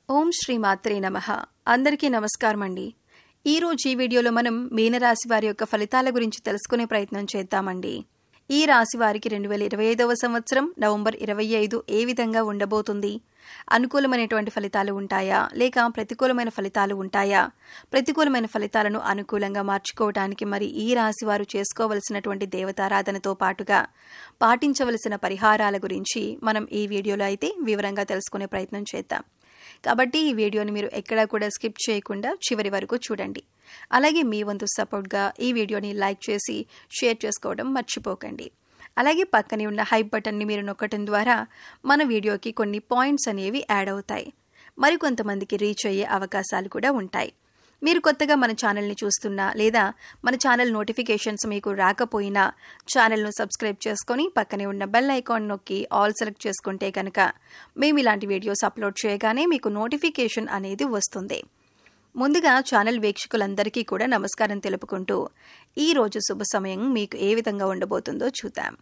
ఓం శ్రీ మాత్రే నమః. అందరికీ నమస్కారం అండి. ఈరోజు ఈ వీడియోలో మనం మీనరాశి వారి యొక్క ఫలితాల గురించి తెలుసుకునే ప్రయత్నం చేద్దామండి. ఈ రాశి వారికి 2025వ సంవత్సరం నవంబర్ 25 ఏ విధంగా ఉండబోతుంది? అనుకూలమైనటువంటి ఫలితాలు ఉంటాయా లేక ప్రతికూలమైన ఫలితాలు ఉంటాయా? ప్రతికూలమైన ఫలితాలను అనుకూలంగా మార్చుకోవడానికి మరి ఈ రాశి వారు చేసుకోవలసినటువంటి దేవతారాధనతో పాటుగా పాటించవలసిన పరిహారాల గురించి మనం ఈ వీడియోలో అయితే వివరంగా తెలుసుకునే ప్రయత్నం చేద్దాం. కాబట్టి ఈ వీడియోని మీరు ఎక్కడా కూడా స్కిప్ చేయకుండా చివరి వరకు చూడండి. అలాగే మీ వంతు సపోర్ట్గా ఈ వీడియోని లైక్ చేసి షేర్ చేసుకోవడం మర్చిపోకండి. అలాగే పక్కనే ఉన్న హైప్ బటన్ని మీరు నొక్కడం ద్వారా మన వీడియోకి కొన్ని పాయింట్స్ అనేవి యాడ్ అవుతాయి. మరికొంతమందికి రీచ్ అయ్యే అవకాశాలు కూడా ఉంటాయి. మీరు కొత్తగా మన ఛానల్ని చూస్తున్నా లేదా మన ఛానల్ నోటిఫికేషన్స్ మీకు రాకపోయినా ఛానల్ను సబ్స్క్రైబ్ చేసుకొని పక్కనే ఉన్న బెల్ ఐకాన్ నొక్కి ఆల్ సెలెక్ట్ చేసుకుంటే కనుక మేము ఇలాంటి వీడియోస్ అప్లోడ్ చేయగానే మీకు నోటిఫికేషన్ అనేది వస్తుంది. ముందుగా ఛానల్ వీక్షకులందరికీ కూడా నమస్కారం తెలుపుకుంటూ ఈ రోజు శుభ సమయం మీకు ఏ విధంగా ఉండబోతుందో చూద్దాం.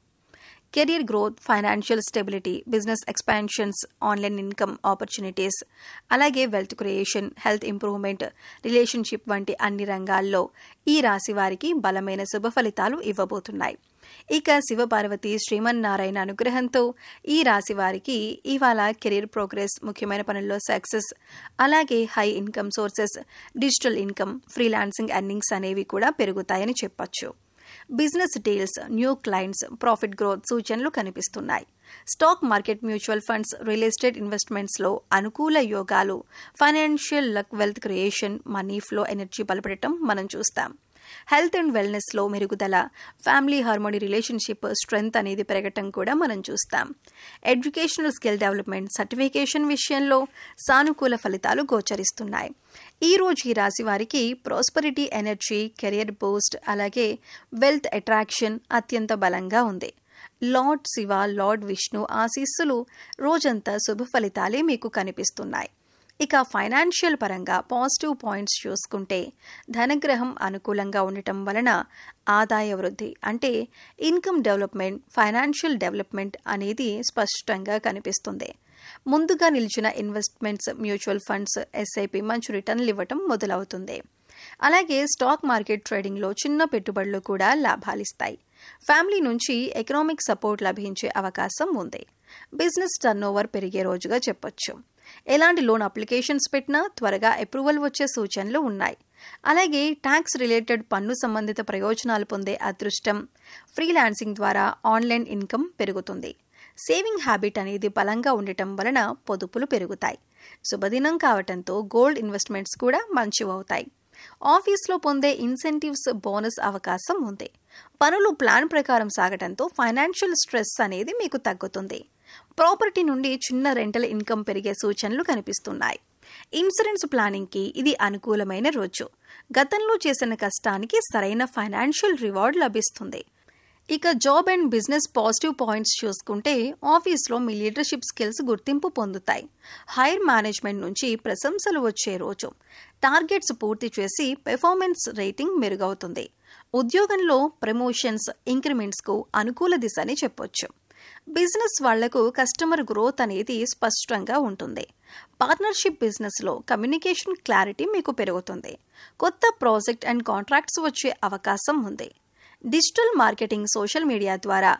Career growth, financial stability, business expansions, online income opportunities, అలాగే wealth creation, health improvement, relationship వంటి అన్ని రంగాల్లో ఈ రాశి వారికి బలమైన శుభ ఫలితాలు ఇవ్వబోతున్నాయి. ఇక శివపార్వతి శ్రీమన్నారాయణ అనుగ్రహంతో ఈ రాశి వారికి ఇవాళ కెరీర్ ప్రోగ్రెస్, ముఖ్యమైన పనుల్లో సక్సెస్, అలాగే high income sources, digital income, freelancing earnings అనేవి కూడా పెరుగుతాయని చెప్పొచ్చు. Business deals, new clients, profit growth సూచనలు కనిపిస్తున్నాయి. Stock market, mutual funds, real estate ఇన్వెస్ట్మెంట్స్లో అనుకూల యోగాలు, financial luck, wealth creation, money flow energy బలపడటం మనం చూస్తాం. హెల్త్ అండ్ వెల్నెస్లో మెరుగుదల, ఫ్యామిలీ హార్మోనీ, రిలేషన్షిప్ స్ట్రెంగ్త్ అనేది పెరగటం కూడా మనం చూస్తాం. ఎడ్యుకేషనల్ స్కిల్ డెవలప్మెంట్, సర్టిఫికేషన్ విషయంలో సానుకూల ఫలితాలు గోచరిస్తున్నాయి. ఈ రోజు ఈ రాశి వారికి ప్రాస్పరిటీ ఎనర్జీ, కెరియర్ బూస్ట్, అలాగే వెల్త్ అట్రాక్షన్ అత్యంత బలంగా ఉంది. లార్డ్ శివ, లార్డ్ విష్ణు ఆశీస్సులు రోజంతా శుభ ఫలితాలే మీకు కనిపిస్తున్నాయి. ఇక ఫైనాన్షియల్ పరంగా పాజిటివ్ పాయింట్స్ చూసుకుంటే ధనగ్రహం అనుకూలంగా ఉండటం వలన ఆదాయ వృద్ధి అంటే ఇన్కమ్ డెవలప్మెంట్, ఫైనాన్షియల్ డెవలప్మెంట్ అనేది స్పష్టంగా కనిపిస్తుంది. ముందుగా నిలిచిన ఇన్వెస్ట్మెంట్స్, మ్యూచువల్ ఫండ్స్, ఎస్ఐపి మంచి రిటర్న్లు ఇవ్వటం మొదలవుతుంది. అలాగే స్టాక్ మార్కెట్ ట్రేడింగ్లో చిన్న పెట్టుబడులు కూడా లాభాలిస్తాయి. ఫ్యామిలీ నుంచి ఎకనామిక్ సపోర్ట్ లభించే అవకాశం ఉంది. బిజినెస్ టర్నోవర్ పెరిగే రోజుగా చెప్పొచ్చు. ఎలాంటి లోన్ అప్లికేషన్స్ పెట్టినా త్వరగా అప్రూవల్ వచ్చే సూచనలు ఉన్నాయి. అలాగే ట్యాక్స్ రిలేటెడ్ పన్ను సంబంధిత ప్రయోజనాలు పొందే అదృష్టం, ఫ్రీలాన్సింగ్ ద్వారా ఆన్లైన్ ఇన్కమ్ పెరుగుతుంది. సేవింగ్ హ్యాబిట్ అనేది బలంగా ఉండటం వలన పొదుపులు పెరుగుతాయి. శుభదినం కావటంతో గోల్డ్ ఇన్వెస్ట్మెంట్స్ కూడా మంచివవుతాయి. ఆఫీస్లో పొందే ఇన్సెంటివ్స్, బోనస్ అవకాశం ఉంది. పనులు ప్లాన్ ప్రకారం సాగటంతో ఫైనాన్షియల్ స్ట్రెస్ అనేది మీకు తగ్గుతుంది. ప్రాపర్టీ నుండి చిన్న రెంటల్ ఇన్కమ్ పెరిగే సూచనలు కనిపిస్తున్నాయి. ఇన్సూరెన్స్ ప్లానింగ్కి ఇది అనుకూలమైన రోజు. గతంలో చేసిన కష్టానికి సరైన ఫైనాన్షియల్ రివార్డ్ లభిస్తుంది. ఇక job and business positive points చూసుకుంటే ఆఫీస్లో మీ లీడర్షిప్ స్కిల్స్ గుర్తింపు పొందుతాయి. హైర్ మేనేజ్మెంట్ నుంచి ప్రశంసలు వచ్చే రోజు. టార్గెట్స్ పూర్తి చేసి పెర్ఫార్మెన్స్ రేటింగ్ మెరుగవుతుంది. ఉద్యోగంలో ప్రమోషన్స్, ఇంక్రిమెంట్స్కు అనుకూల దిశ అని చెప్పొచ్చు. బిజినెస్ వాళ్లకు కస్టమర్ గ్రోత్ అనేది స్పష్టంగా ఉంటుంది. పార్ట్నర్షిప్ బిజినెస్లో కమ్యూనికేషన్ క్లారిటీ మీకు పెరుగుతుంది. కొత్త ప్రాజెక్ట్ అండ్ కాంట్రాక్ట్స్ వచ్చే అవకాశం ఉంది. డిజిటల్ మార్కెటింగ్, సోషల్ మీడియా ద్వారా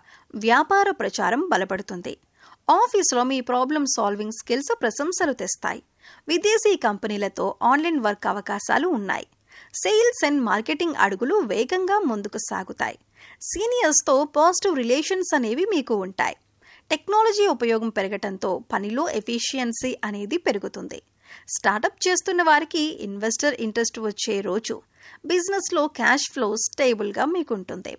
వ్యాపార ప్రచారం బలపడుతుంది. ఆఫీసులో మీ ప్రాబ్లమ్ సాల్వింగ్ స్కిల్స్ ప్రశంసలు తెస్తాయి. విదేశీ కంపెనీలతో ఆన్లైన్ వర్క్ అవకాశాలు ఉన్నాయి. సేల్స్ అండ్ మార్కెటింగ్ అడుగులు వేగంగా ముందుకు సాగుతాయి. సీనియర్స్తో పాజిటివ్ రిలేషన్స్ అనేవి మీకు ఉంటాయి. టెక్నాలజీ ఉపయోగం పెరగటంతో పనిలో ఎఫిషియన్సీ అనేది పెరుగుతుంది. స్టార్టప్ చేస్తున్న వారికి ఇన్వెస్టర్ ఇంట్రెస్ట్ వచ్చే రోజు. బిజినెస్లో క్యాష్ ఫ్లో స్టేబుల్గా మీకుంటుంది.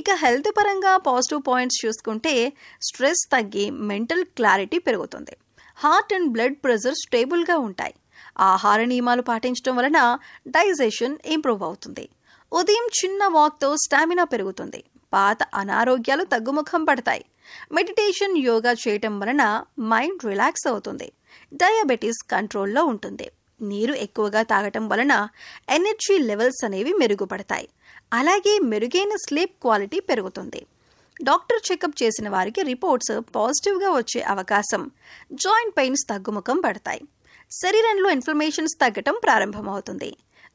ఇక హెల్త్ పరంగా పాజిటివ్ పాయింట్స్ చూసుకుంటే స్ట్రెస్ తగ్గి మెంటల్ క్లారిటీ పెరుగుతుంది. హార్ట్ అండ్ బ్లడ్ ప్రెషర్ స్టేబుల్గా ఉంటాయి. ఆహార నియమాలు పాటించడం వలన డైజెషన్ ఇంప్రూవ్ అవుతుంది. ఉదయం చిన్న వాక్తో స్టామినా పెరుగుతుంది. పాత అనారోగ్యాలు తగ్గుముఖం పడతాయి. మెడిటేషన్, యోగా చేయటం వలన మైండ్ రిలాక్స్ అవుతుంది. డయాబెటీస్ కంట్రోల్లో ఉంటుంది. నీరు ఎక్కువగా తాగటం వలన ఎనర్జీ లెవెల్స్ అనేవి మెరుగుపడతాయి. అలాగే మెరుగైన స్లీప్ క్వాలిటీ పెరుగుతుంది. డాక్టర్ చెకప్ చేసిన వారికి రిపోర్ట్స్ పాజిటివ్గా వచ్చే అవకాశం. జాయింట్ పెయిన్స్ తగ్గుముఖం పడతాయి. శరీరంలో ఇన్ఫ్లమేషన్స్ తగ్గటం ప్రారంభమవుతుంది.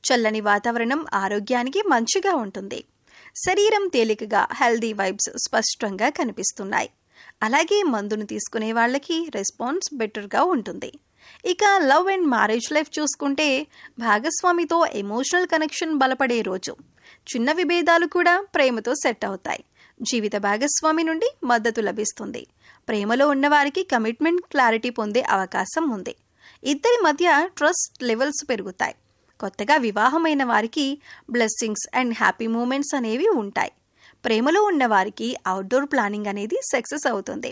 చల్లని వాతావరణం ఆరోగ్యానికి మంచిగా ఉంటుంది. శరీరం తేలికగా, హెల్దీ వైబ్స్ స్పష్టంగా కనిపిస్తున్నాయి. అలాగే మందును తీసుకునే వాళ్ళకి రెస్పాన్స్ బెటర్గా ఉంటుంది. ఇక లవ్ అండ్ మ్యారేజ్ లైఫ్ చూసుకుంటే భాగస్వామితో ఎమోషనల్ కనెక్షన్ బలపడే రోజు. చిన్న విభేదాలు కూడా ప్రేమతో సెట్ అవుతాయి. జీవిత భాగస్వామి నుండి మద్దతు లభిస్తుంది. ప్రేమలో ఉన్నవారికి కమిట్మెంట్ క్లారిటీ పొందే అవకాశం ఉంది. ఇద్దరి మధ్య ట్రస్ట్ లెవెల్స్ పెరుగుతాయి. కొత్తగా వివాహమైన వారికి బ్లెస్సింగ్స్ అండ్ హ్యాపీ మూమెంట్స్ అనేవి ఉంటాయి. ప్రేమలో ఉన్న వారికి అవుట్డోర్ ప్లానింగ్ అనేది సక్సెస్ అవుతుంది.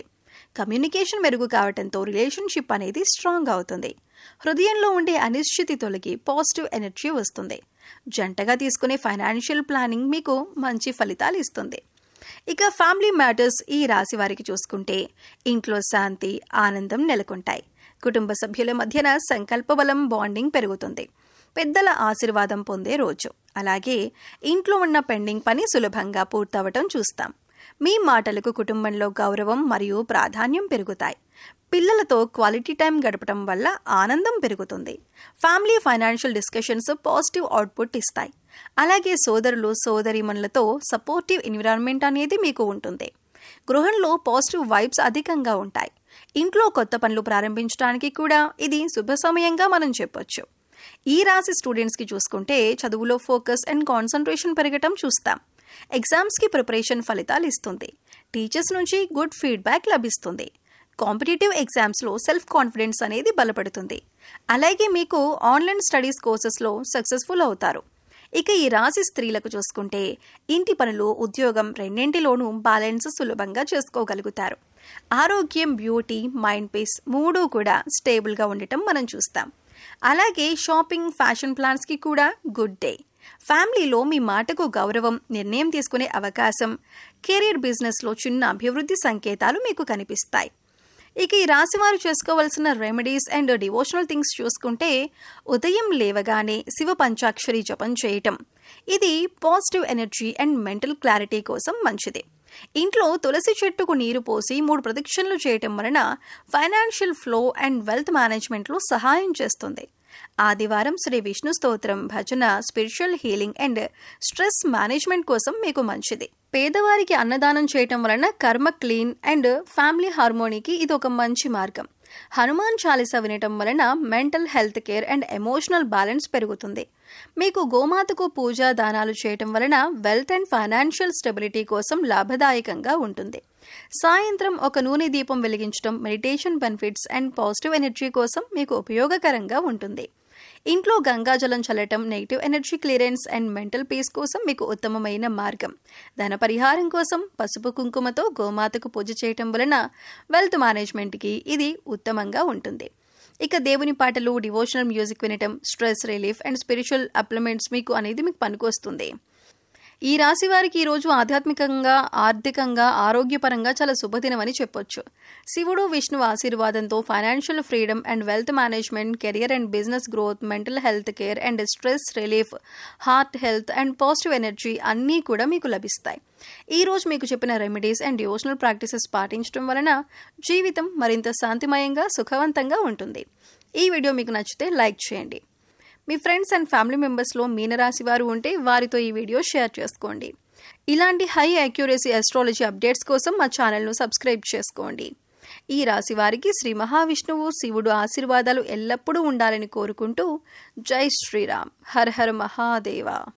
కమ్యూనికేషన్ మెరుగు కావడంతో రిలేషన్షిప్ అనేది స్ట్రాంగ్ అవుతుంది. హృదయంలో ఉండే అనిశ్చితి తొలగి పాజిటివ్ ఎనర్జీ వస్తుంది. జంటగా తీసుకునే ఫైనాన్షియల్ ప్లానింగ్ మీకు మంచి ఫలితాలు ఇస్తుంది. ఇక ఫ్యామిలీ మ్యాటర్స్ ఈ రాశి వారికి చూసుకుంటే ఇంట్లో శాంతి, ఆనందం నెలకొంటాయి. కుటుంబ సభ్యుల మధ్యన సంకల్ప బలం, బాండింగ్ పెరుగుతుంది. పెద్దల ఆశీర్వాదం పొందే రోజు. అలాగే ఇంట్లో ఉన్న పెండింగ్ పని సులభంగా పూర్తవటం చూస్తాం. మీ మాటలకు కుటుంబంలో గౌరవం మరియు ప్రాధాన్యం పెరుగుతాయి. పిల్లలతో క్వాలిటీ టైం గడపడం వల్ల ఆనందం పెరుగుతుంది. Family financial discussions positive output ఇస్తాయి. అలాగే సోదరులు, సోదరీమణులతో సపోర్టివ్ ఎన్విరాన్మెంట్ అనేది మీకు ఉంటుంది. గృహంలో పాజిటివ్ వైబ్స్ అధికంగా ఉంటాయి. ఇంట్లో కొత్త పనులు ప్రారంభించడానికి కూడా ఇది శుభ సమయంగా మనం చెప్పొచ్చు. ఈ రాశి స్టూడెంట్స్కి చూసుకుంటే చదువులో ఫోకస్ అండ్ కాన్సన్ట్రేషన్ పెరగటం చూస్తాం. ఎగ్జామ్స్కి ప్రిపరేషన్ ఫలితాలు ఇస్తుంది. టీచర్స్ నుంచి గుడ్ ఫీడ్బ్యాక్ లభిస్తుంది. కాంపిటేటివ్ ఎగ్జామ్స్లో సెల్ఫ్ కాన్ఫిడెన్స్ అనేది బలపడుతుంది. అలాగే మీకు ఆన్లైన్ స్టడీస్ కోర్సెస్లో సక్సెస్ఫుల్ అవుతారు. ఇక ఈ రాశి స్త్రీలకు చూసుకుంటే ఇంటి పనులు, ఉద్యోగం రెండింటిలోనూ బ్యాలెన్స్ సులభంగా చేసుకోగలుగుతారు. ఆరోగ్యం, బ్యూటీ, మైండ్ పీస్ మూడు కూడా స్టేబుల్గా ఉండటం మనం చూస్తాం. అలాగే షాపింగ్, ఫ్యాషన్ ప్లాన్స్కి కూడా గుడ్ డే. ఫ్యామిలీలో మీ మాటకు గౌరవం, నిర్ణయం తీసుకునే అవకాశం, కెరీర్, బిజినెస్లో చిన్న అభివృద్ధి సంకేతాలు మీకు కనిపిస్తాయి. ఇక ఈ రాశి వారు చేసుకోవాల్సిన రెమెడీస్ అండ్ డివోషనల్ థింగ్స్ చూసుకుంటే ఉదయం లేవగానే శివ పంచాక్షరి జపం చేయటం. ఇది positive energy and mental clarity కోసం మంచిది. ఇంట్లో తులసి చెట్టుకు నీరు పోసి 3 ప్రదక్షిణలు చేయటం వలన ఫైనాన్షియల్ ఫ్లో అండ్ వెల్త్ మేనేజ్మెంట్లో సహాయం చేస్తుంది. ఆదివారం శ్రీ విష్ణు స్తోత్రం, భజన, spiritual healing and stress management కోసం మీకు మంచిది. పేదవారికి అన్నదానం చేయటం వలన కర్మ క్లీన్ అండ్ ఫ్యామిలీ హార్మోనీకి ఇది ఒక మంచి మార్గం. హనుమాన్ చాలీసా వినటం వలన mental health care and emotional balance పెరుగుతుంది. మీకు గోమాతకు పూజా దానాలు చేయటం వలన వెల్త్ అండ్ ఫైనాన్షియల్ స్టెబిలిటీ కోసం లాభదాయకంగా ఉంటుంది. సాయంత్రం ఒక నూనె దీపం వెలిగించడం meditation benefits and positive energy కోసం మీకు ఉపయోగకరంగా ఉంటుంది. ఇంట్లో గంగాజలం చల్లటం negative energy clearance and mental peace కోసం మీకు ఉత్తమమైన మార్గం. ధన పరిహారం కోసం పసుపు కుంకుమతో గోమాతకు పూజ చేయటం వలన వెల్త్ మేనేజ్మెంట్కి ఇది ఉత్తమంగా ఉంటుంది. ఇక దేవుని పాటలు, డివోషనల్ మ్యూజిక్ వినటం స్ట్రెస్ రిలీఫ్ అండ్ స్పిరిచువల్ అప్లిమెంట్స్ మీకు పనికొస్తుంది. ఈ రాశి వారికి ఈరోజు ఆధ్యాత్మికంగా, ఆర్థికంగా, ఆరోగ్యపరంగా చాలా శుభదినం అని చెప్పొచ్చు. శివుడు, విష్ణువు ఆశీర్వాదంతో financial freedom and wealth management, career and business growth, mental health care and stress relief, heart health and positive energy అన్నీ కూడా మీకు లభిస్తాయి. ఈ రోజు మీకు చెప్పిన రెమెడీస్ అండ్ డివోషనల్ ప్రాక్టీసెస్ పాటించడం వలన జీవితం మరింత శాంతిమయంగా, సుఖవంతంగా ఉంటుంది. ఈ వీడియో మీకు నచ్చితే లైక్ చేయండి. మీ ఫ్రెండ్స్ అండ్ ఫ్యామిలీ మెంబర్స్లో మీనరాశి వారు ఉంటే వారితో ఈ వీడియో షేర్ చేసుకోండి. ఇలాంటి హై యాక్యురసీ ఆస్ట్రాలజీ అప్డేట్స్ కోసం మా ఛానల్ను సబ్స్క్రైబ్ చేసుకోండి. ఈ రాశి వారికి శ్రీ మహావిష్ణువు, శివుడు ఆశీర్వాదాలు ఎల్లప్పుడూ ఉండాలని కోరుకుంటూ జై శ్రీరామ్. హర హర మహాదేవ.